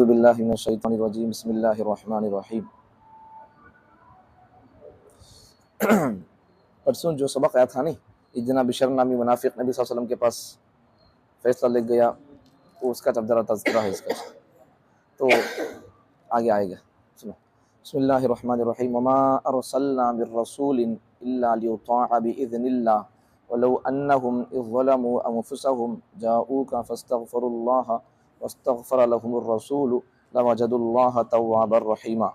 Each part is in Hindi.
अऊज़ु बिल्लाहि मिनश्शैतानिर रजीम बिस्मिल्लाहिर रहमानिर रहीम। परसों जो सबक आया था नहीं, इजना बिशर नामी मुनाफिक नबी सल्लल्लाहु अलैहि वसल्लम के पास फैसला ले गया, तो उसका जब ज़रा तज़किरा है इसका, तो आगे आएगा। सुनो, बिस्मिल्लाहिर रहमानिर रहीम। वमा अरसलना मिर रसूलिन इल्ला लियुताअ बिइज़निल्लाह वलौ अन्नहुम इज़ ज़लमू अनफुसहुम जाऊका फस्तगफिरुल्लाह वस्तगफर लहुमुर रसूल लवजदुल्लाह तव्वाबर रहीमा।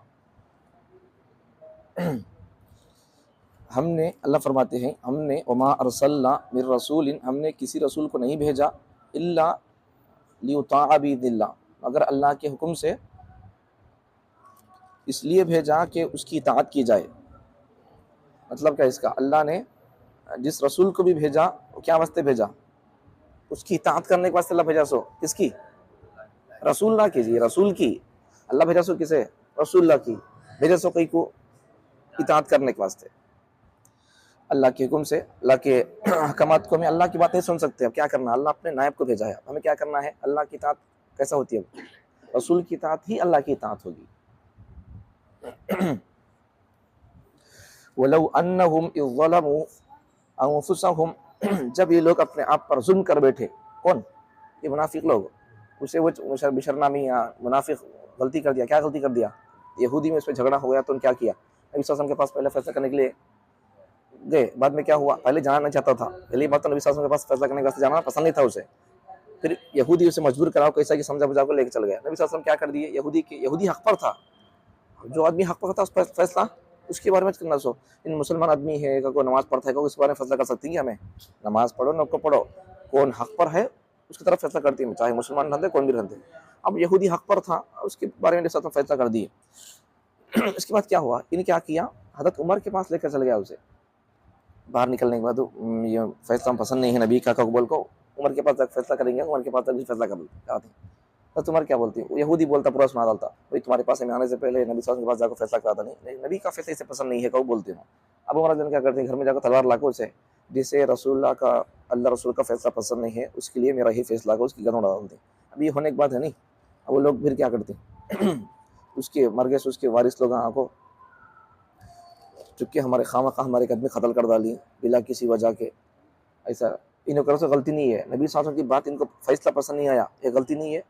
हमने, अल्लाह फरमाते हैं, हमने वमा अरसलना मिर रसूलिन, हमने किसी रसूल को नहीं भेजा, इल्ला लियुताअ बिइज़निल्लाह, मगर अल्लाह के हुक्म से, इसलिए भेजा कि उसकी इताअत की जाए। मतलब क्या इसका, अल्लाह ने जिस रसूल को भी भेजा वो क्या वास्ते भेजा, उसकी इताअत करने के वास्ते अल्लाह भेजा। सो किसकी? रसूलुल्लाह की। रसूल की अल्लाह भेजा सो किसे? रसूलुल्लाह की भेजा सो कई को इताअत करने के वास्ते, अल्लाह के हुक्म से, अल्लाह के अहकामात को। हमें अल्लाह की बात नहीं सुन सकते, अब क्या करना, अल्लाह अपने नायब को भेजा है, हमें क्या करना है। अल्लाह की इताअत कैसा होती है? रसूल की इताअत ही अल्लाह की इताअत होगी। वलौ अन्नहुम इज़ ज़लमू अनफुसहुम, जब ये लोग अपने आप पर जुल्म कर बैठे। कौन? ये मुनाफिक लोग। उसे वो बिशर नामी मुनाफिक गलती कर दिया। क्या गलती कर दिया? यहूदी में उस पर झगड़ा हो गया, तो उन्होंने क्या किया, नबी सल्लल्लाहु अलैहि वसल्लम के पास पहले फैसला करने के लिए गए। बाद में क्या हुआ, पहले जाना नहीं चाहता था, पहली बात तो नबी सल्लल्लाहु अलैहि वसल्लम के पास फैसला करने के वास्ते जाना पसंद नहीं था उसे। फिर यहूदी उसे मजबूर कराओ कैसा कि समझा बुझा को लेकर चल गया। नबी सल्लल्लाहु अलैहि वसल्लम क्या कर दिए, यहूदी हक पर था, जो आदमी हक पर था उस पर फैसला उसके बारे में करना। सो इन मुसलमान आदमी है, कोई नमाज पढ़ता है, कोई इस बारे में फैसला कर सकती है? हमें नमाज पढ़ो न को पढ़ो, कौन हक पर है उसकी तरफ फैसला करती है, चाहे मुसलमान रहते कौन भी रहते। अब यहूदी हक पर था, उसके बारे में फैसला कर दिए। इसके बाद क्या हुआ, इन्हें क्या किया, हज़रत उमर के पास लेकर चल गया उसे। बाहर निकलने के बाद ये फैसला पसंद नहीं है नबी का कबूल को, उमर के पास तक फैसला करेंगे, उमर के पास तक फैसला कर चाहते हैं। तो तुम्हारे क्या बोलती है? यहूदी बोलता, पूरा सुना डालता, भाई तुम्हारे पास में आने से पहले नबी सल्लल्लाहु अलैहि वसल्लम के पास जाकर फैसला कराता नहीं, नबी का फैसला इसे पसंद नहीं है, कब बोलती हूँ। अब उमर जन क्या करते हैं, घर में जाकर तलवार लाकर उसे, जिसे रसूलुल्लाह का, अल्लाह रसूल का फैसला पसंद नहीं है, उसके लिए मेरा ही फैसला को उसकी गर्दन उड़ा डालते। अब ये होने के बाद है नहीं, अब वो लोग फिर क्या करते उसके मर गए उसके वारिस लोग को चुपके हमारे खामखा हमारे कदम कत्ल कर डाली बिला किसी वजह के। ऐसा इन्हें करो से गलती नहीं है, नबी सल्लल्लाहु अलैहि वसल्लम की बात इनको फैसला पसंद नहीं आया, ये गलती नहीं है,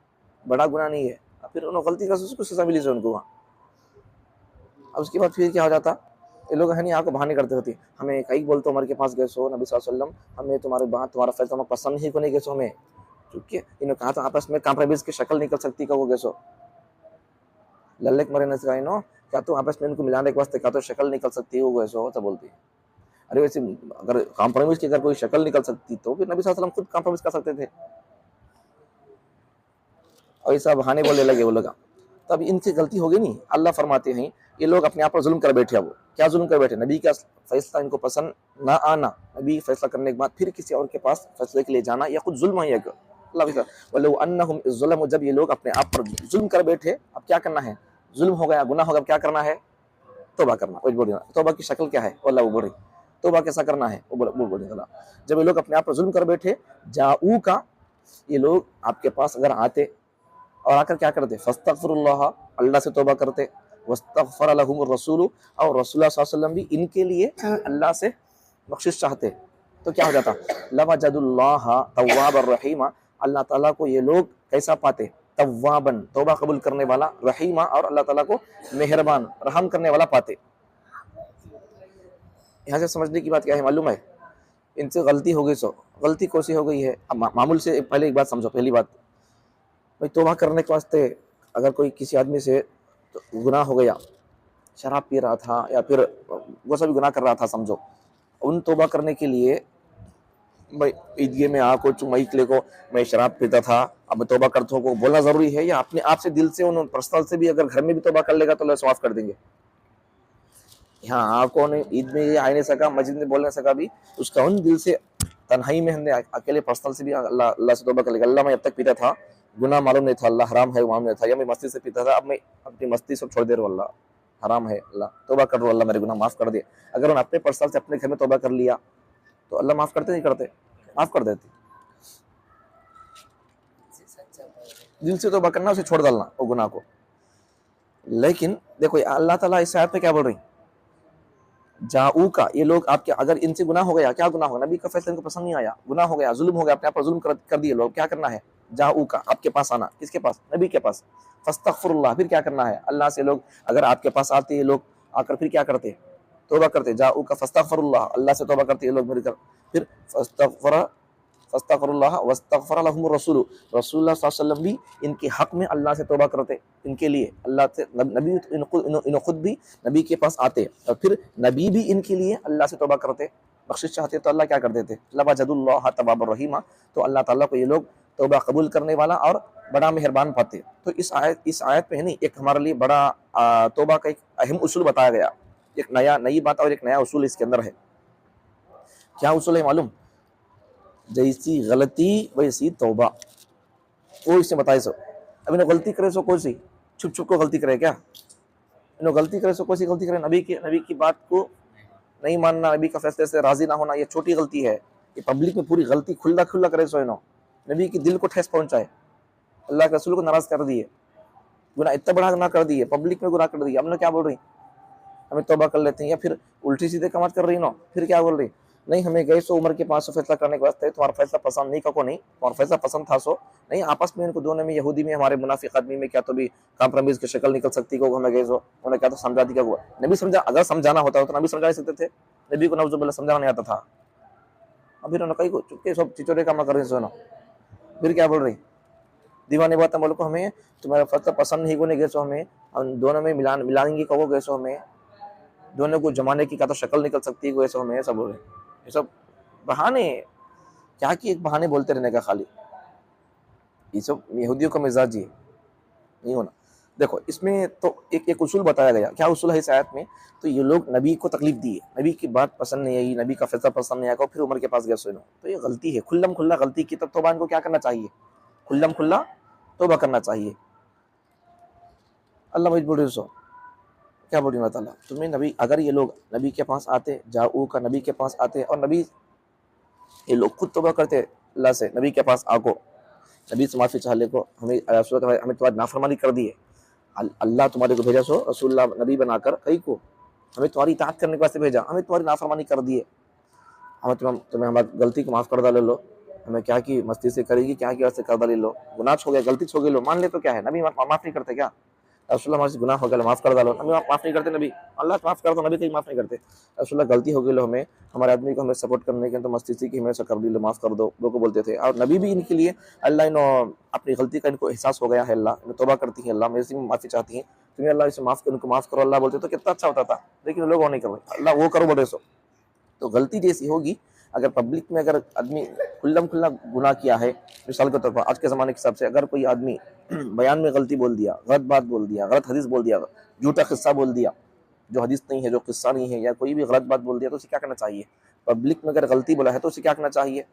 बड़ा गुनाह नहीं है। फिर उन्होंने गलती कर उसको सजा मिली से उनको वहाँ। अब उसके बाद फिर क्या हो जाता, ये लोग है नहीं यहाँ को बहाने करते होते, हमें कई बोलते उमर के पास गए सो नबी सल्लल्लाहु अलैहि वसल्लम, हमें तुम्हारी बात तुम्हारा फैसला हमें पसंद ही को नहीं गए सो हमें, क्योंकि इन्होंने कहा था आपस में कॉम्प्रोमाइज की शक्ल निकल सकती का वो गए सो लल्लेक मरे नजर नो, क्या तो आपस में इनको मिलाने के वास्ते क्या तो शक्ल निकल सकती है, वो गए सो तो बोलती है। अरे वैसे अगर कॉम्प्रोमाइज की अगर कोई शक्ल निकल सकती तो फिर नबी सल्लल्लाहु अलैहि वसल्लम खुद कॉम्प्रोमाइज कर सकते थे। और ऐसा बहाने बोलने लगे वो लोग, तब इनसे गलती हो गई नहीं। अल्लाह फरमाते हैं ये लोग अपने आप पर जुल्म कर बैठे। वो क्या जुल्म कर बैठे, नबी का फैसला इनको पसंद ना आना, नबी फैसला करने के बाद फिर किसी और के पास फैसले के लिए जाना, या खुद जुल्म है। अल्लाह, जब ये लोग अपने आप पर जुल्म कर बैठे, अब क्या करना है, जुल्म हो गया, गुनाह हो गया, क्या करना है, तौबा करना। तौबा की शक्ल क्या है, अल्लाह वो बोले तौबा कैसा करना है, वो बोले। जब ये लोग अपने आप पर जुल्म कर बैठे, जाऊ का, ये लोग आपके पास अगर आते और आकर क्या करते, फस्तगफिरुल्लाह, अल्लाह से तौबा करते, वस्तगफर लहुमुर रसूल, और रसूलुल्लाह सल्लल्लाहु अलैहि वसल्लम भी इनके लिए अल्लाह से बख्शिश चाहते, तो क्या हो जाता, लवजदुल्लाह तव्वाबर रहीमा, अल्लाह ताला को ये लोग कैसा पाते, तव्वाबन, तौबा कबूल करने वाला, रहीमा, और अल्लाह ताला को मेहरबान, रहम करने वाला पाते। यहाँ से समझने की बात क्या है मालूम है, इनसे गलती हो गई। सो गलती कौन सी हो गई है, अब मामूल से पहले एक बात समझो। पहली बात भाई, तौबा करने के वास्ते अगर कोई किसी आदमी से तो गुनाह हो गया, शराब पी रहा था या फिर वो सब गुनाह कर रहा था समझो, उन तौबा करने के लिए भाई ईदगाह में आको चुमैकले को मैं शराब पीता था अब मैं तौबा करता हूँ को बोलना जरूरी है, या अपने आप से दिल से उन पर्सनल से भी अगर घर में भी तौबा कर लेगा तो अल्लाह माफ कर देंगे। यहाँ आको ने ईद में आ नहीं सका, मस्जिद में बोल नहीं सका भी, उसका उन दिल से तन्हाई में हमने अकेले पर्सनल से भी अल्लाह से तौबा कर लेगा। अल्लाह मैं अब तक पीता था, गुनाह मालूम नहीं था, अल्लाह हराम है मालूम नहीं था, या मैं मस्ती से पीता था, अब मैं अपनी मस्ती सब छोड़ दे रहा हूँ, अल्लाह हराम है, अल्लाह तौबा कर रहा हूँ, अल्लाह मेरे गुनाह माफ कर दे। अगर उन अपने पर्सनल से अपने घर में तौबा कर लिया तो अल्लाह माफ करते नहीं करते, माफ कर देते। दिल से तौबा करना, उसे छोड़ डालना वो गुनाह को। लेकिन देखो अल्लाह ताला इस आयत पे क्या बोल रही, जाऊ का, ये लोग आपके, अगर इनसे गुनाह हो गया, क्या गुनाह होगा, नबी का फैसला इनको पसंद नहीं आया, गुनाह हो गया, जुल्म हो गया, अपने आप पर जुल्म कर दिए लोग, क्या करना है, जाऊ का, आपके पास आना, किसके पास, नबी के पास, फस्तगफिरुल्लाह, फिर क्या करना है, अल्लाह से लोग अगर आपके पास आते हैं लोग, आकर फिर क्या करते, तौबा करते, जाऊ का फस्तगफिरुल्लाह, अल्लाह से तौबा करते हैं लोग मिलकर, फिर फस्तगफिरुल्लाह वस्तगफर लहुमुर रसूल, रसूलुल्लाह सल्लल्लाहु अलैहि वसल्लम भी इनके हक में अल्लाह से तौबा करते, इनके लिए अल्लाह से, नबी इन खुद भी नबी के पास आते और फिर नबी भी इनके लिए अल्लाह से तौबा करते, बख्शिश चाहते तो अल्लाह क्या कर देते, लवजदुल्लाह तव्वाबुर रहीमा, तो अल्लाह ताला को ये लोग तौबा कबूल करने वाला और बड़ा मेहरबान पाते। तो इस आयत पे है नहीं, एक हमारे लिए बड़ा तौबा का एक अहम उसूल बताया गया, एक नई बात और एक नया उसूल इसके अंदर है। क्या उसूल है मालूम, जैसी गलती वैसी तौबा, वो इसने बताए सो, अब इन्हें गलती करे सो कौन सी, छुप छुप को गलती करे क्या, इन्हें गलती करे सो कौन सी गलती करे, नबी की बात को नहीं मानना, नबी का फैसले से राजी ना होना, ये छोटी गलती है, ये पब्लिक में पूरी गलती खुला खुला करे सो, इन्हों नबी की दिल को ठेस पहुंचाए, अल्लाह के रसूल को नाराज कर दिए, गुनाह इतना बड़ा गुनाह कर दिए, पब्लिक में गुनाह कर दिया, हमने क्या बोल रही, हमें तौबा कर लेते हैं, या फिर उल्टी सीधे कमात कर रही नो, फिर क्या बोल रही, नहीं हमें गए सो उमर के पास सो फैसला करने के वास्ते, तुम्हारा फैसला पसंद नहीं, को नहीं, तुम्हारा फैसला पसंद था सो नहीं, आपस में इनको दोनों में, यहूदी में हमारे मुनाफिक आदमी में क्या तो भी कॉम्प्रोमाइज की शक्ल निकल सकती, को हमें गए सो, उन्हें क्या तो समझा दिया हुआ, नबी समझा, अगर समझाना होता तो नबी समझा सकते थे, नबी को नौजुबिल्लाह समझाना नहीं आता था, अभी उन्होंने कहीं को चुपके सब चिचोरे काम कर रहे सो ना, फिर क्या बोल रही, दीवाने बात बोलो को हमें तुम्हारा फैसला पसंद नहीं को नहीं गए सो, हमें हम दोनों में मिलाएंगे कहो गए सो, हमें दोनों को जमाने की क्या तो शक्ल निकल सकती है, ऐसा हमें सब बोल रहे, ये सब बहाने, क्या कि एक बहाने बोलते रहने का खाली, ये सब यहूदियों का मिजाज ही नहीं होना। देखो इसमें तो एक उसूल बताया गया, क्या उसूल है इस आयत में, तो ये लोग नबी को तकलीफ दी, नबी की बात पसंद नहीं आई, नबी का फैसला पसंद नहीं आया, फिर उमर के पास गए सुनो, तो ये गलती है, खुल्लम खुल्ला गलती की, तब तौबा इनको क्या करना चाहिए, खुल्लम खुल्ला तौबा करना चाहिए। अल्लाह मजबूर सो क्या बोली अल्लाह ताला, तुम्हें नबी, अगर ये लोग नबी के पास आते, जाऊ का नबी के पास आते, और नबी ये लोग खुद तौबा करते अल्लाह से, नबी के पास आको, नबी से माफ़ी चाह ले को, हमें तुम्हारी नाफरमानी कर दी है, अल्लाह तुम्हारे को भेजा सो रसूलुल्लाह नबी बनाकर, कई को हमें तुम्हारी इताअत करने के वास्ते भेजा, हमें तुम्हारी नाफरमानी कर दी है, हमें तुम्हें हमारी गलती को माफ़ कर डाले लो, हमें क्या की मस्ती से करेगी, क्या की वास्ते कर डाले लो, गुनाह हो गया, गलती हो गई लो, मान ले तो क्या है, नबी माफ़ नहीं करते क्या, रसूलुल्लाह हमारे गुनाह हो गया माफ़ कर डालो, नबी माफ़ नहीं करते, नबी अल्लाह माफ़ कर दो, नबी कहीं माफ़ नहीं करते, रसूलुल्लाह गलती हो गई लो, हमें हमारे आदमी को हमें सपोर्ट करने के तो मस्ती से कि हमें ऐसा कर दी लो, माफ़ कर दो, लोग को बोलते थे, और नबी भी इनके लिए अल्लाह इनो अपनी गलती का इनको एहसास हो गया है, अल्लाह इन्हें तौबा करती है, अल्लाह मेरे से माफ़ी चाहती है, तुम्हें अल्लाह इसे माफ़ उनको माफ़ करो, अल्लाह बोलते तो कितना अच्छा होता था, लेकिन लोग वो नहीं कर रहे, अल्लाह वो करो बोले सो, तो गलती जैसी होगी, अगर पब्लिक में अगर आदमी खुल्लम खुल्ला गुनाह किया है, मिसाल के तौर पर आज के ज़माने के हिसाब से अगर कोई आदमी बयान में गलती बोल दिया, गलत बात बोल दिया, गलत हदीस बोल दिया, झूठा किस्सा बोल दिया, जो हदीस नहीं है, जो किस्सा नहीं है, या कोई भी गलत बात बोल दिया, तो उसे क्या करना चाहिए, पब्लिक में अगर गलती बोला है तो उसे क्या करना चाहिए,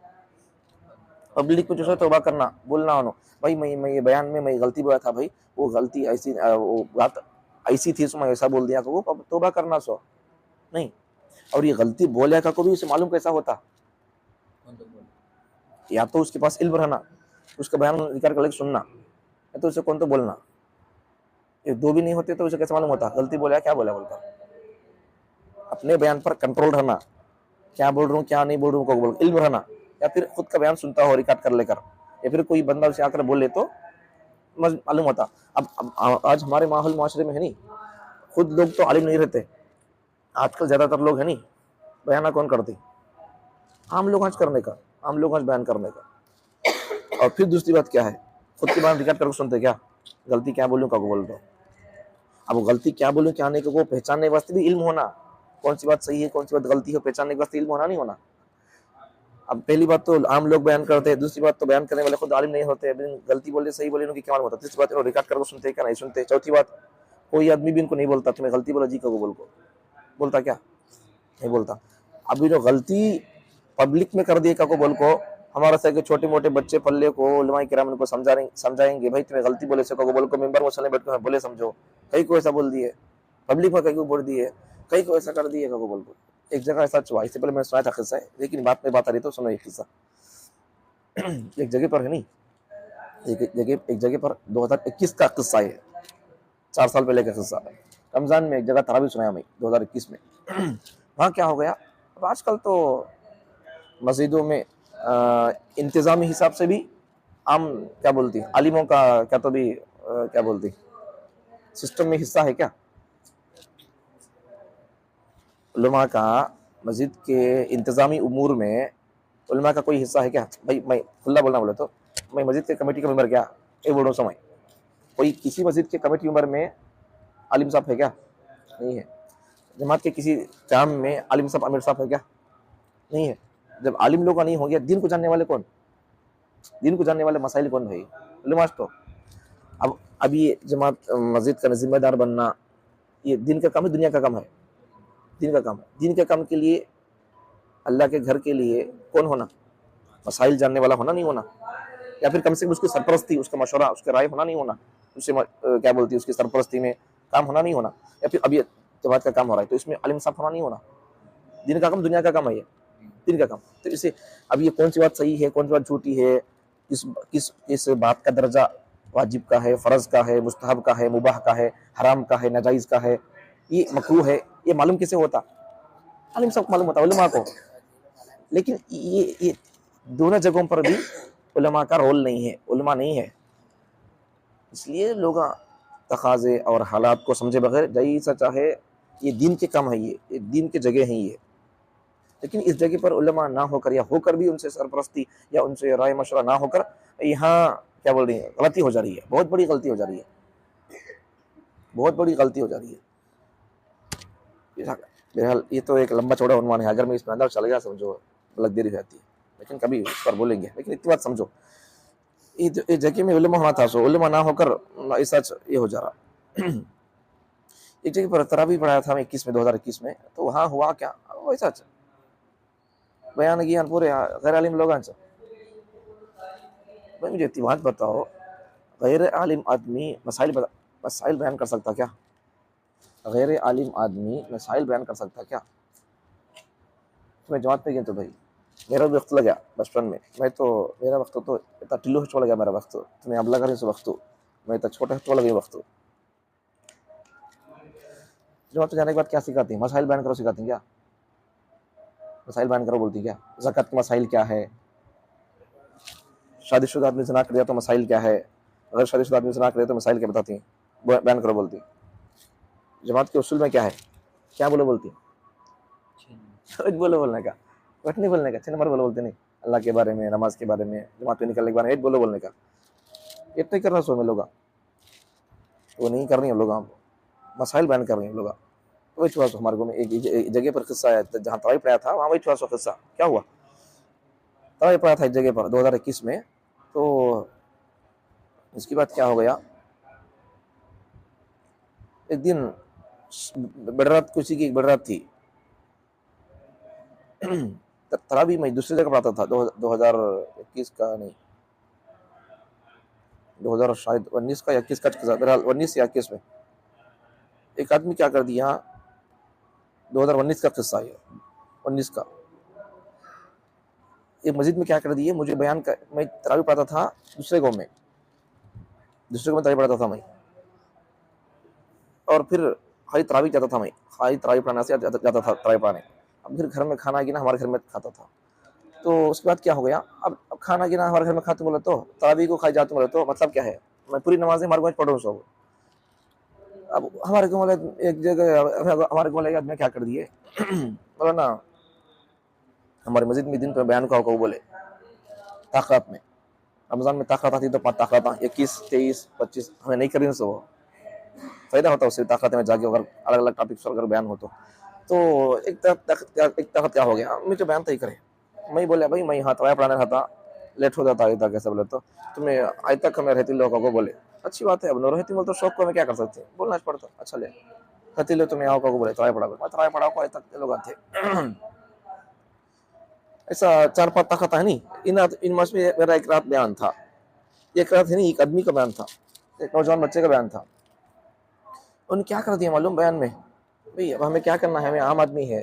पब्लिक में जो है तौबा करना, बोलना हो भाई मैं ये बयान में मैं गलती बोला था भाई, वो गलती ऐसी वो बात ऐसी थी, सो मैं ऐसा बोल दिया, वो तौबा करना सो नहीं, और ये गलती बोले का को भी उसे मालूम कैसा होता, या तो उसके पास इल्म रहना, उसका बयान निकाल कर सुनना, या तो उसे कौन तो बोलना, ये दो भी नहीं होते तो उसे कैसे मालूम होता गलती बोला क्या बोला बोलकर, अपने बयान पर कंट्रोल रहना, क्या बोल रहा हूँ क्या नहीं बोल रहा हूँ को बोल, इल्म रहना, या फिर खुद का बयान सुनता हो रिकॉर्ड कर लेकर, या फिर कोई बंदा उसे आकर बोले तो मालूम होता। अब आज हमारे माहौल माशरे में है नहीं, खुद लोग तो आलिम नहीं रहते, आजकल ज्यादातर लोग है नहीं बयान कौन करते, आम लोग आज करने का, आम लोग आज बयान करने का, और फिर दूसरी बात क्या है, खुद की बात रिकॉर्ड करके सुनते, क्या गलती क्या बोलूँ का बोल दो, अब गलती क्या बोलूँ क्या नहीं को पहचानने वास्ते भी इल्म होना, कौन सी बात सही है कौन सी बात गलती है पहचानने के वास्ते इल्म होना नहीं होना। अब पहली बात तो आम लोग बयान करते हैं, दूसरी बात तो बयान करने वाले खुद आलिम नहीं होते, गलती बोले सही बोले उनकी क्या मालूम होता, तीसरी बात रिकॉर्ड करके सुनते क्या नहीं सुनते, चौथी बात कोई आदमी भी इनको नहीं बोलता तुम्हें गलती बोला जी का बोल को, बोलता क्या नहीं बोलता। अभी जो गलती पब्लिक में कर दिए का को बोल को, हमारा से छोटे मोटे बच्चे पल्ले को उलमाए किराम इनको समझाएंगे भाई तुम्हें गलती बोले से को बोल को, मेंबर मसले बैठ कर बोले समझो, कई को ऐसा बोल दिए पब्लिक में, कई को बोल दिए, कई को ऐसा कर दिए को बोल को। एक जगह ऐसा हुआ, इससे पहले मैंने सुनाया था किस्सा है, लेकिन बात में बात आ रही तो सुनो ये किस्सा। एक जगह पर है नहीं एक जगह पर 2021 का किस्सा है, 4 साल पहले का किस्सा है। रमज़ान में एक जगह तरावी सुनाया मैं 2021 में। वहाँ क्या हो गया, अब आजकल तो मस्जिदों में इंतज़ामी हिसाब से भी आम क्या बोलती आलिमों का क्या तो भी क्या बोलती सिस्टम में हिस्सा है क्या? उलमा का मस्जिद के इंतज़ामी उमूर में उलमा का कोई हिस्सा है क्या? भाई मैं खुला बोलना बोले तो मैं मस्जिद के कमेटी का मेंबर क्या ये बोलो समय, कोई किसी मस्जिद के कमेटी मेंबर में आलिम साहब है क्या? नहीं है। जमात के किसी काम में आलिम साहब आमिर साहब है क्या? नहीं है। जब आलिम लोग नहीं होंगे, दीन को जानने वाले कौन? दीन को जानने वाले मसाइल कौन भाई? उलमा तो। अब ये जमात मस्जिद का जिम्मेदार बनना, ये दिन का काम है, दुनिया का काम है? दिन का काम है। दिन के काम के लिए अल्लाह के घर के लिए कौन होना? मसाइल जानने वाला होना नहीं होना, या फिर कम से कम उसकी सरपरस्ती, उसका मशवरा, उसके राय होना नहीं होना, उससे क्या बोलती है उसकी सरपरस्ती में काम होना नहीं होना, या फिर अब ये जमात का काम हो रहा है तो इसमें आलिम साहब होना नहीं होना। दिन का काम दुनिया का काम है, ये दिन का काम। तो इसे अब ये कौन सी बात सही है, कौन सी बात झूठी है, किस किस किस बात का दर्जा वाजिब का है, फर्ज का है, मुस्तहब का है, मुबाह का है, हराम का है, नाजायज़ का है, ये मकरूह है, ये मालूम कैसे होता? आलिम साहब को मालूम होता, उलमा को। लेकिन ये दोनों जगहों पर भी उलमा का रोल नहीं है, उलमा नहीं है। इसलिए लोग तकाज़े और हालात को समझे बगैर जैसा चाहे, ये दीन के काम है, ये दीन की जगह है ये। लेकिन इस जगह पर उलमा ना होकर या होकर भी उनसे सरपरस्ती या उनसे राय मशवरा ना होकर यहाँ क्या बोल रही है, गलती हो जा रही है, बहुत बड़ी गलती हो जा रही है, बहुत बड़ी गलती हो जा रही है। बहरहाल ये तो एक लंबा चौड़ा उन्वान है, अगर मैं इसमें अंदर चला गया समझो अलग देरी हो जाती है, लेकिन कभी इस पर बोलेंगे। लेकिन इतनी बात समझो, ये जगह में उलमा होना था, सो उलमा ना होकर ऐसा ये हो जा रहा। एक जगह पर तरावी पढ़ाया था मैं 2021 में, तो वहाँ हुआ क्या वैसा बयान किया पूरे गैर आलिम लोगांचं। भाई मुझे इतनी बात बताओ, गैर आलिम आदमी मसाइल बयान कर सकता क्या? गैर आलिम आदमी मसाइल बयान कर सकता क्या? मैं जमात में गया तो भाई मेरा वक्त लगा बचपन में, मैं तो मेरा वक्त तो इतना टिल्लू हो गया, मेरा वक्त तुम्हें अब लगा रही वक्त मैं तो छोटा हो लगे वक्त। जमात जाने के बाद क्या सिखाती है? मसाइल बयान करो सिखाती क्या? मसाइल बयान करो बोलती क्या? ज़कात के मसाइल क्या है? शादीशुदा आदमी ज़िना कर दिया तो मसाइल क्या है? अगर शादीशुदा आदमी ज़िना कर दिया तो मसाइल क्या बताती हैं? बयान करो बोलती। जमात के उसूल में क्या है? क्या बोलो बोलती? बोलो बोलने का, कुछ नहीं बोलने का, 6 नंबर बोलो बोलते नहीं, अल्लाह के बारे में, नमाज के बारे में, जमात में निकलने के बारे में बोलो बोलने का। ये तो कर रहा सो में लोग वो नहीं कर रही हैं, लोग मसाइल बयान कर रही हैं लोग। वही छुआ सो हमारे को में एक जगह पर किस्सा है, जहाँ तराई पढ़ाया था वहाँ वही छुआ सो किस्सा क्या हुआ। तराई पढ़ाया था एक जगह पर 2021 में, तो इसके बाद क्या हो गया, एक दिन बड़रात किसी की बड़रात थी, तरावी मैं दूसरी जगह पढ़ाता था 2021 का नहीं, 2000 शायद 19 का या 21 का, 19 या 21 में एक आदमी क्या कर दिया, 2019 का किस्सा है, 19 का एक मस्जिद में क्या कर दिए, मुझे बयान कर, मैं तरावी पढ़ाता था दूसरे गाँव में तरावी पढ़ाता था मैं, और फिर खाली तरावी जाता था मैं, खाली तरावी पढ़ाने से जाता था तरावी पढ़ाने। अब फिर घर में खाना गिना हमारे घर में खाता था, तो उसके बाद क्या हो गया, अब खाना गिना हमारे घर में खाते बोले तो तरावी को खाई जाते बोले तो मतलब क्या है, मैं पूरी नमाजें हमारे गाँव पढ़ रहा हूँ सब। अब हमारे गाँव वाले एक जगह हमारे गाँव वाले आदमी क्या कर दिए, बोला ना हमारे मस्जिद में दिन पर बयान का होगा, बोले ताकत में रमज़ान में ताकत आती तो 5 ताकत 21, 23, 25 हमें नहीं करनी, सो फायदा होता है उससे ताकत में जाके अगर अलग अलग टॉपिक पर अगर बयान हो तो एक ताकत क्या हो गया, मुझे बयान तो ही करे। मैं बोले भाई मैं यहाँ तराया पढ़ाने रहा था, लेट हो जाता है कैसे बोले तो तुम्हें आज तक हमें रहती लोगों को, बोले अच्छी बात है, अब नो रहती बोले तो शौक को हमें क्या कर सकते हैं, बोलना पड़ता अच्छा ले रहती लो तुम्हें आओ को बोले तराया पढ़ा को आज तक लोग थे। ऐसा 4-5 ताकत है नहीं इन मास में। मेरा एक रात बयान था, एक रात है नहीं, एक आदमी का बयान था, एक नौजवान बच्चे का बयान था। उन्हें क्या कर दिया मालूम बयान में, भाई अब हमें क्या करना है, हमें आम आदमी है,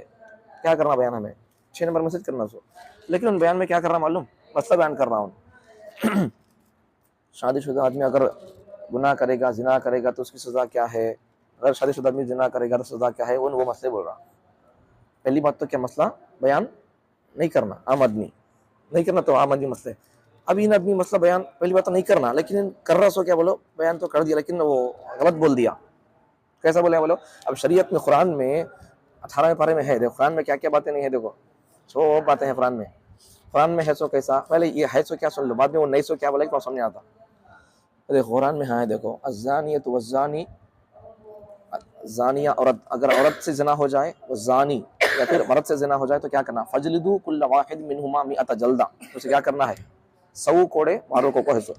क्या करना बयान, हमें 6 नंबर मैसेज करना सो, लेकिन उन बयान में क्या कर रहा मालूम, मसला बयान कर रहा हूँ। शादीशुदा आदमी अगर गुनाह करेगा, जिना करेगा तो उसकी सज़ा क्या है, अगर शादीशुदा आदमी जिना करेगा तो सज़ा क्या है, वो मसले बोल रहा। पहली बात तो क्या मसला बयान नहीं करना, आम आदमी नहीं करना, तो आम आदमी मसले। अब इन आदमी मसला बयान पहली बात तो नहीं करना, लेकिन कर रहा सो क्या बोलो, बयान तो कर दिया लेकिन वो गलत बोल दिया। कैसा बोले बोलो, अब शरीयत में कुरान में 18वें पारे में है, देखो कुरान में क्या क्या बातें नहीं है, देखो सो बातें हैं कुरान में है। सो कैसा, पहले ये है सो क्या सुन लो, बाद में वो नहीं सो क्या बोले तो समझ आता। देखो कुरान में है, देखो अज़्ज़ानियतु वज़्ज़ानी, जानिया औरत, अगर औरत से जना हो जाए वो जानी, या फिर मर्द से जना हो जाए तो क्या करना, फजलिदू कुल्ल वाहिद मिनहुमा मिअत जल्दा, तो उसे क्या करना है, 100 कोड़े मारो को है। सो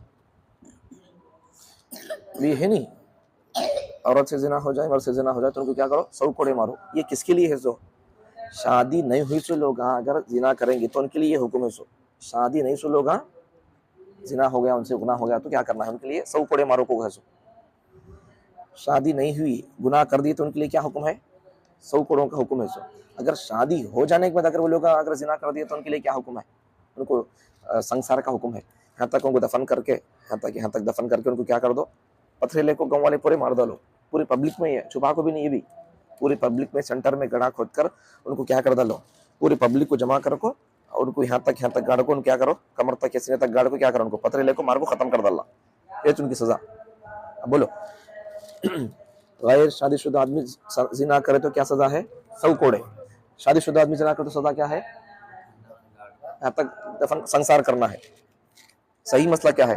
ये है नहीं, औरत से जना हो जाए मर्द से जना हो जाए तो उनको क्या करो, 100 कोड़े मारो। ये किसके लिए है? सो शादी नहीं हुई सो लोग अगर जिना करेंगे तो उनके लिए ये हुक्म है। सो शादी नहीं सो लोग जिना हो गया, उनसे गुनाह हो गया तो क्या करना है, उनके लिए 100 कोड़े मारो को है। सो शादी नहीं हुई गुनाह कर दिए तो उनके लिए क्या हुक्म है, 100 कोड़ों का हुक्म है। सो अगर शादी हो जाने के बाद अगर वो लोग अगर जिना कर दिए तो उनके लिए क्या हुक्म है, उनको संसार का हुक्म है। यहाँ तक उनको दफन करके, यहाँ तक दफन करके उनको क्या कर दो, पथरेले को गाँव वाले पूरे मार डालो, पूरी पब्लिक में ही है, छुपा को भी नहीं, ये भी पूरी पब्लिक में सेंटर में गड्ढा खोद कर उनको क्या कर डालो, पूरी पब्लिक को जमा कर को, और उनको यहाँ तक गाड़ को, उनको क्या करो, कमर तक या सीने तक गाड़ को क्या करो, उनको पथरेले को मार को खत्म कर डाला, ये उनकी सजा। अब बोलो गैर शादीशुदा आदमी जिना करे तो क्या सजा है, 100 कोड़े। शादीशुदा आदमी जिना करे तो सजा क्या है, यहाँ तक दफन, संसार करना है। सही मसला क्या है,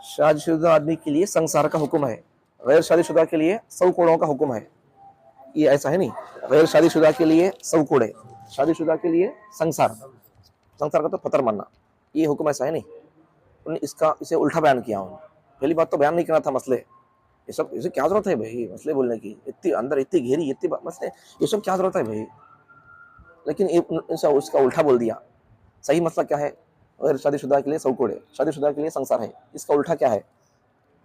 शादीशुदा आदमी के लिए संसार का हुक्म है, गैर शादीशुदा के लिए 100 कोड़ों का हुक्म है। ये ऐसा है नहीं, गैर शादीशुदा के लिए 100 कोड़े, शादीशुदा के लिए संसार का तो पत्थर मारना, ये हुक्म ऐसा है नहीं। उन्होंने इसे उल्टा बयान किया। उन्होंने पहली बात तो बयान नहीं करना था मसले, ये सब, इसे क्या जरूरत है भाई मसले बोलने की, इतनी अंदर इतनी घेरी इतनी मसले, ये सब क्या जरूरत है भाई, लेकिन उसका उल्टा बोल दिया। सही मसला क्या है, अगर शादीशुदा के लिए 100 कोड़े, शादीशुदा के लिए संसार है, इसका उल्टा क्या है,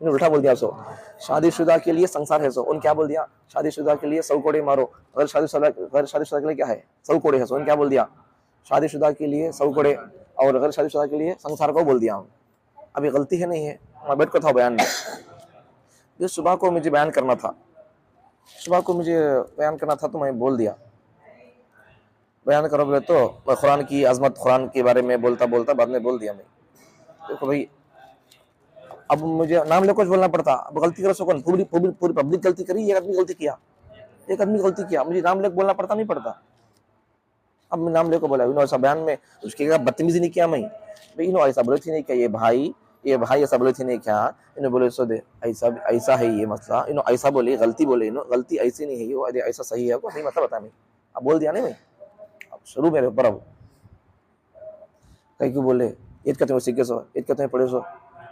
उन्हें उल्टा बोल दिया। सो शादीशुदा के लिए संसार है, सो उन क्या बोल दिया, शादीशुदा के लिए 100 कोड़े मारो, अगर शादीशुदा के लिए क्या है, 100 कोड़े है, सो उन क्या बोल दिया, शादीशुदा के लिए 100 कोड़े, और अगर शादीशुदा के लिए संसार को बोल दिया। अभी गलती है नहीं है, मैं बैठ को था बयान में, जो सुबह को मुझे बयान करना था, तो मैं बोल दिया, बयान करो बोले तो मैं कुरान की अजमत, कुरान के बारे में बोलता बाद में बोल दिया मैं। देखो भाई, अब मुझे नाम लेकर कुछ बोलना पड़ता, अब गलती करो सो पूरी पब्लिक गलती करी, एक आदमी गलती किया, मुझे नाम लेकर बोलना पड़ता नहीं पड़ता। अब मैं नाम लेकर बोला, ऐसा बयान में उसके बदतमीजी नहीं किया मैं, भाई ऐसा बोले थी नहीं क्या, ये भाई ऐसा बोले थे नहीं क्या, इन्होंने बोले सो दे ऐसा है ये मसला, ऐसा बोले, गलती ऐसी नहीं है, ये ऐसा सही है, नहीं मतलब बता मैं, अब बोल दिया नहीं मैं, अब शुरू मेरे ऊपर, अब कहीं क्यों बोले, ईद कहते हो सीखे सो, ईद कहते हैं पढ़े सो,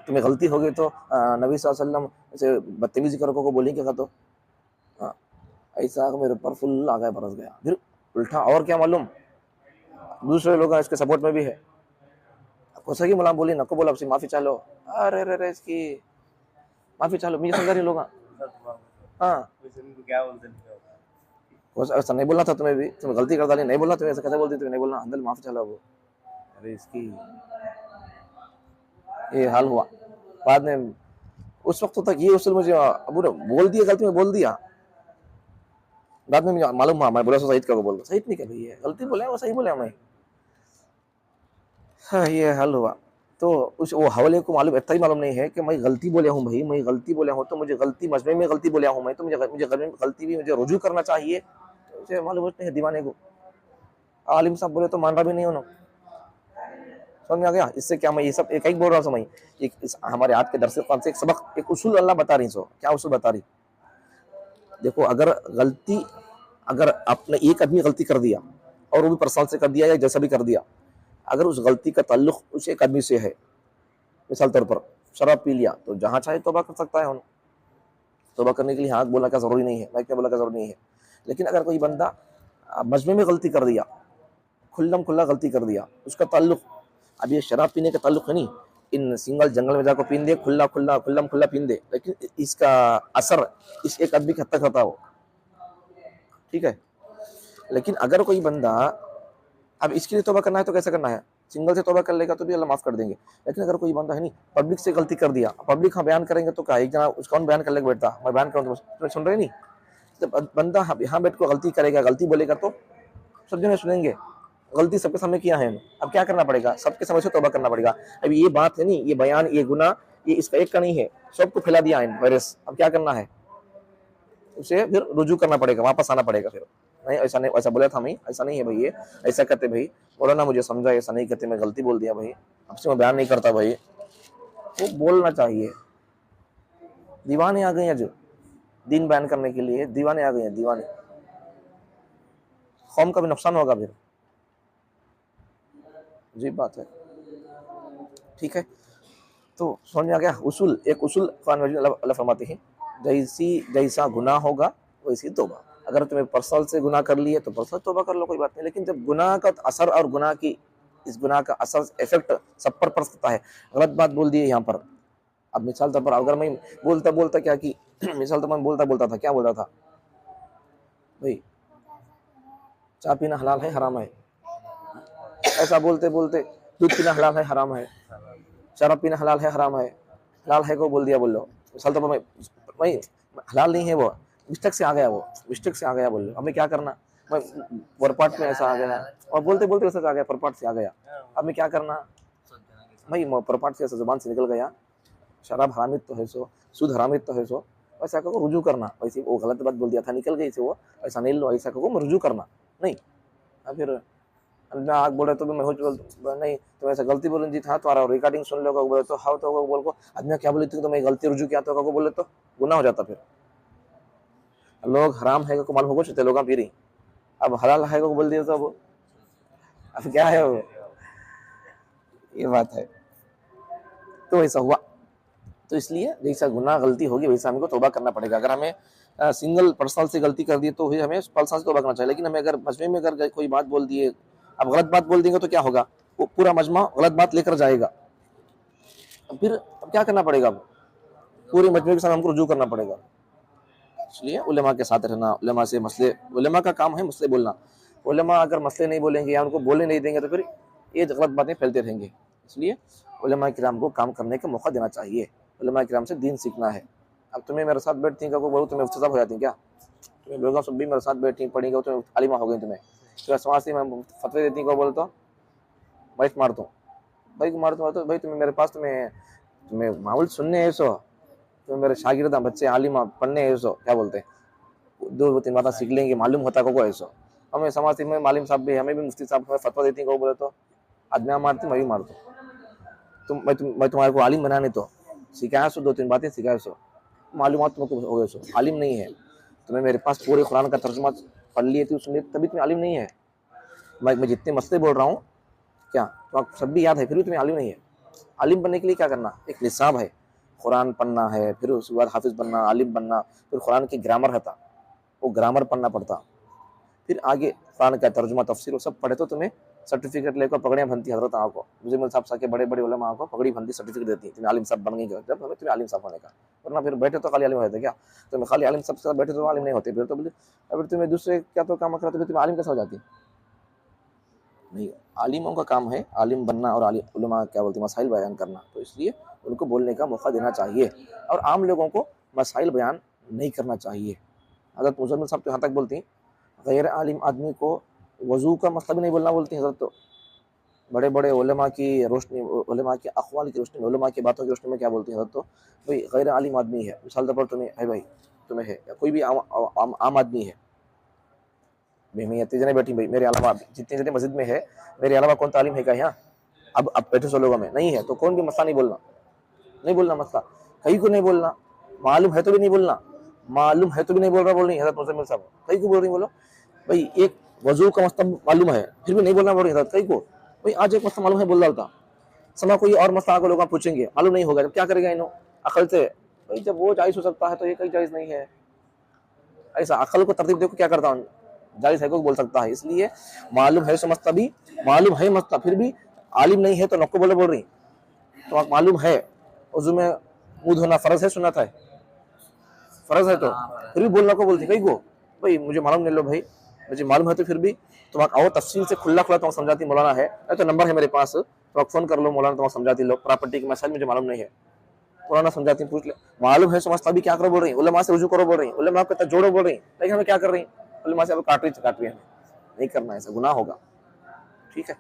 तुम्हें गलती हो गई तो नबी सल्लल्लाहु अलैहि वसल्लम ऐसे बदतमीजी करो को बोली क्या, तो ऐसा मेरे ऊपर फुल आ गया, बरस गया, फिर उल्टा। और क्या मालूम, दूसरे लोग इसके सपोर्ट में भी है, कोसा की मुलाम बोली नको बोला, आपसे माफी चालो, अरे इसकी माफी चालो, मुझे समझा रही लोग, हाँ ऐसा नहीं बोलना था तुम्हें भी, तुम्हें गलती कर डाली, नहीं बोलना तुम्हें, ऐसा कैसे बोलती, तुम्हें नहीं बोलना, अंदर माफी चालो वो, अरे इसकी ये हाल हुआ। बाद में उस वक्त तक ये उसूल मुझे अबू ने बोल दिया, गलती में बोल दिया, बाद में मुझे मालूम हुआ, मैं बोला सईद का को बोल, सईद नहीं क्या भैया, गलती बोले वो सही बोले मैं, हाँ ये हल हुआ। तो वो हवाले को मालूम, इतना ही मालूम नहीं है कि मैं गलती बोले हूँ भाई, मैं गलती बोले हूँ तो मुझे गलती मजमे में गलती बोले हूँ मैं, तो मुझे गलती भी मुझे रुजू करना चाहिए, मुझे मालूम नहीं है दीवाने को। आलिम साहब बोले तो मान रहा भी नहीं उन्होंने, समझ में आ गया। इससे क्या, मैं ये सब एक बोल रहा हूँ, मैं हमारे आज के दरस कुरान से एक सबक, एक उसूल अल्लाह बता रही, सो क्या उसूल बता रही, देखो अगर आपने एक आदमी गलती कर दिया और वो भी पर्सनल से कर दिया या जैसा भी कर दिया, अगर उस गलती का ताल्लुक उस एक आदमी से है, मिसाल तौर पर शराब पी लिया, तो जहाँ चाहे तौबा कर सकता है, तौबा करने के लिए हाथ बोलना का जरूरी नहीं है, माइक में बोलना का जरूरी नहीं है। लेकिन अगर कोई बंदा मजमे में गलती कर दिया, खुल्ला गलती कर दिया, उसका ताल्लुक, अब ये शराब पीने का ताल्लुक है नहीं, इन सिंगल जंगल में जाकर पीन दे, खुल्ला पीन दे, लेकिन इसका असर इस एक आदमी के हद तक होता हो, ठीक है। लेकिन अगर कोई बंदा, अब इसके लिए तौबा करना है तो कैसे करना है, सिंगल से तौबा कर लेगा तो भी अल्लाह माफ़ कर देंगे। लेकिन अगर कोई बंदा है नहीं, पब्लिक से गलती कर दिया, पब्लिक हाँ बयान करेंगे तो क्या, एक जना उसका बयान कर लेके बैठता, मैं बयान करूँ तो सुन रहे नहीं। जब बंदा यहाँ बैठ को गलती करेगा, गलती बोलेगा तो सब जने सुनेंगे। गलती सबके सामने किया है, अब क्या करना पड़ेगा, सबके समझ से तौबा करना पड़ेगा। अब ये बात है नहीं, ये बयान, ये गुनाह, ये इसका एक का नहीं है, सबको फैला दिया है वायरस। अब क्या करना है, उसे फिर रुजू करना पड़ेगा, वापस आना पड़ेगा। फिर नहीं, ऐसा नहीं, ऐसा बोला था मैं, ऐसा नहीं है भाई, ये ऐसा कहते भाई, बोला ना मुझे समझा, ऐसा नहीं कहते, मैं गलती बोल दिया भाई, अब से मैं बयान नहीं करता भाई। वो बोलना चाहिए। दीवाने आ गए हैं जो दीन बयान करने के लिए, दीवाने आ गए हैं, दीवाने। कौम का भी नुकसान होगा फिर, जी बात है। ठीक है, तो समझ में आ गया। उसूल, एक उसूल कुरान मजीद अल्लाह फरमाते हैं, जैसा गुनाह होगा वैसी तौबा। अगर तुम्हें पर्सनल से गुनाह कर लिए तो पर्सनल तौबा कर लो, कोई बात नहीं। लेकिन जब गुनाह का असर और गुनाह की, इस गुनाह का असर इफेक्ट सब पर पड़ सकता है। गलत बात बोल दी है यहाँ पर। अब मिसाल तौर पर अगर मैं बोलता बोलता क्या कि मिसाल तो मैं बोलता बोलता था, क्या बोलता था भाई, चाय पीना हलाल है हराम है, ऐसा बोलते बोलते दूध पीना हलाल है हराम है, शराब पीना हलाल है हराम है, हलाल है को बोल दिया, बोल लो। मिसाल तो मैं हलाल नहीं है, वो मिस्टेक से आ गया, वो मिस्टेक से आ गया, बोल लो। हमें क्या करना, मैं परपाट में ऐसा आ गया, और बोलते बोलते ऐसा आ गया, परपाट से आ गया। अब मैं क्या करना भाई, परपाट से ऐसा जुबान से निकल गया, शराब हरामित तो है सो, सूद हरामित तो है सो, ऐसा कहो रुजू करना। वैसे वो गलत बात बोल दिया था, निकल गई से वो, ऐसा नहीं लो, ऐसा कहो रुजू करना नहीं। अब फिर मैं आग बोले तो भी मैं नहीं, तो ऐसा गलती बोल जी था, तो रिकॉर्डिंग सुन लो बोले तो हाँ, तो बोल को आदमी क्या बोली थी, तो मैं गलती रुजू किया तो बोले तो गुनाह हो जाता। फिर लोग हराम है को मालूम होगा चलते लोग पी रही, अब हलाल है को बोल दिया तो अब क्या है वो, ये बात है। तो ऐसा हुआ, तो इसलिए जैसा गुनाह गलती होगी वैसा हमको तौबा करना पड़ेगा। अगर हमें सिंगल पर्सनल से गलती कर दी तो हमें पर्सनल से तौबा करना चाहिए। लेकिन हमें अगर मजमे में अगर कोई बात बोल दिए, अब गलत बात बोल देंगे तो क्या होगा, वो पूरा मजमा गलत बात लेकर जाएगा। फिर अब क्या करना पड़ेगा, पूरे मजमे के साथ हमको रुजू करना पड़ेगा। इसलिए उलेमा के साथ रहना, उलेमा से मसले, उलेमा का काम है मसले बोलना। उलेमा अगर मसले नहीं बोलेंगे या उनको बोलने नहीं देंगे तो फिर ये गलत बातें फैलते रहेंगे। इसलिए उलेमा किराम को काम करने का मौका देना चाहिए, उलेमा किराम से दीन सीखना है। अब तुम्हें मेरे साथ बैठती को बोलो, तुम्हें सजा हो जाती क्या, तुम्हें लोग सब भी मेरे साथ बैठी पढ़ेंगे, तुम्हें आलिमा हो गई, तुम्हें समाज से मैं फतवे देती को बोलता हूँ, बैठ मारता हूँ भाई को, मारता हूँ तो भाई तुम्हें मेरे पास तुम्हें मामूल सुनने है सो, तुम्हें मेरे शागिर्द बच्चे आलिमा पढ़ने है सो, क्या बोलते हैं, 2-3 बातें सीख लेंगे, मालूम होता को ऐसा। हमें समाज से में मालिम साहब भी, हमें भी मुफ्ती साहब फतवा देती को बोले तो आदमी मारती, मैं भी मारता हूँ। मैं तुम्हारे को आलिम बनाने तो सिखाया सो, 2-3 बातें सिखाया सो, मालूमात तुमको हो गए सो, आलिम नहीं है। तुम्हें मेरे पास पूरे कुरान का तर्जुमा पढ़ लिए थी, सुन लिए, तभी तुम्हें आलिम नहीं है। मैं जितने मसले बोल रहा हूँ क्या तो आपको सब भी याद है, फिर भी तुम्हें आलिम नहीं है। आलिम बनने के लिए क्या करना, एक निसाब है, कुरान पढ़ना है, फिर उसके बाद हाफिज बनना, आलिम बनना, फिर कुरान की ग्रामर रहता, वो ग्रामर पढ़ना पड़ता, फिर आगे कुरान का तर्जुमा तफसीर वो सब पढ़े तो तुम्हें सर्टिफिकेट लेकर पगड़ियाँ बनती। हजरत आपको मुज़म्मिल साहब सा के बड़े बड़े उलमा को पगड़ी बनती, सर्टिफिकेट देती है, तुम्हें आलिम साहब बन गई जब हमें तुम्हें आलिम साहब होने का। वरना फिर बैठे तो खाली आलिम होते क्या, तुम्हें खाली आलिम साहब से बैठे तो आलिम नहीं होते, फिर तो अगर तुम्हें दूसरे क्या तो काम कराते, तुम्हें आलिम कैसा हो जाती नहीं। आलिमों का काम है आलिम बनना और उलमा क्या बोलते हैं मसाइल बयान करना, तो इसलिए उनको बोलने का मौका देना चाहिए और आम लोगों को मसाइल बयान नहीं करना चाहिए। हज़रत मुज़म्मिल साहब तो यहाँ तक बोलती गैर आलिम आदमी को वज़ू का मसला भी नहीं बोलना बोलती हज़रत, तो बड़े बड़े उलमा की रोशनी, उलमा के अक़वाल की रोशनी में, उलमा की बातों की रोशनी में क्या बोलती है हज़रत, तो भाई गैर आलिम आदमी है, मिसाल तौर पर तुम्हें है भाई, तुम्हें है या कोई भी आम आदमी है, मैं इतने जने बैठी भाई, मेरे अलावा जितने जने मस्जिद में है, मेरे अलावा कौन तालीम है क्या यहाँ, अब बैठे 100 लोगों में नहीं है, तो कौन भी मसला नहीं बोलना मसला कहीं को नहीं बोलना, मालूम है तो भी नहीं बोलना, मालूम है तो भी नहीं बोल रहा, बोल रही हज़रत मुज़म्मिल साहब कहीं को बोल रही, बोलो भाई एक वजू का मसला मालूम है फिर भी नहीं बोलना बोल रही हज़रत कहीं को, भाई आज एक मसला मालूम है बोल रहा था, समा कोई और मसला आगे लोग पूछेंगे मालूम नहीं होगा, जब क्या करेगा इन्हों अकल से, भाई जब वो जायज़ हो सकता है तो ये कहीं जायज़ नहीं है। ऐसा अकल को तरतीब देखो क्या करता हूँ, जायज़ है को बोल सकता है। इसलिए मालूम है समझता भी, मालूम है मसला फिर भी आलिम नहीं है तो नक्को बोल रही, तो आप मालूम है वज़ू में मुँह धोना फ़र्ज है सुन्नत है, फ़र्ज है तो फिर भी बोलना को बोलती कहीं को, भाई मुझे मालूम नहीं लो भाई, मुझे मालूम है तो फिर भी तुम आओ तफसील से खुला खुला तुम्हें समझाती मौलाना है, तो नंबर है मेरे पास, तो आप फोन कर लो, मौलाना तुम्हें समझाती लो प्रॉपर्टी के मसाइल मुझे मालूम नहीं है, पुराना समझाती पूछ ले, मालूम है समझता भी क्या करो बोल रही है, उलमा से रुजू करो बोल रही है, उलमा के साथ जोड़ो बोल रही है, लेकिन हमें क्या कर रही है, उलमा से अब काट रही है, नहीं करना, ऐसा गुनाह होगा। ठीक है।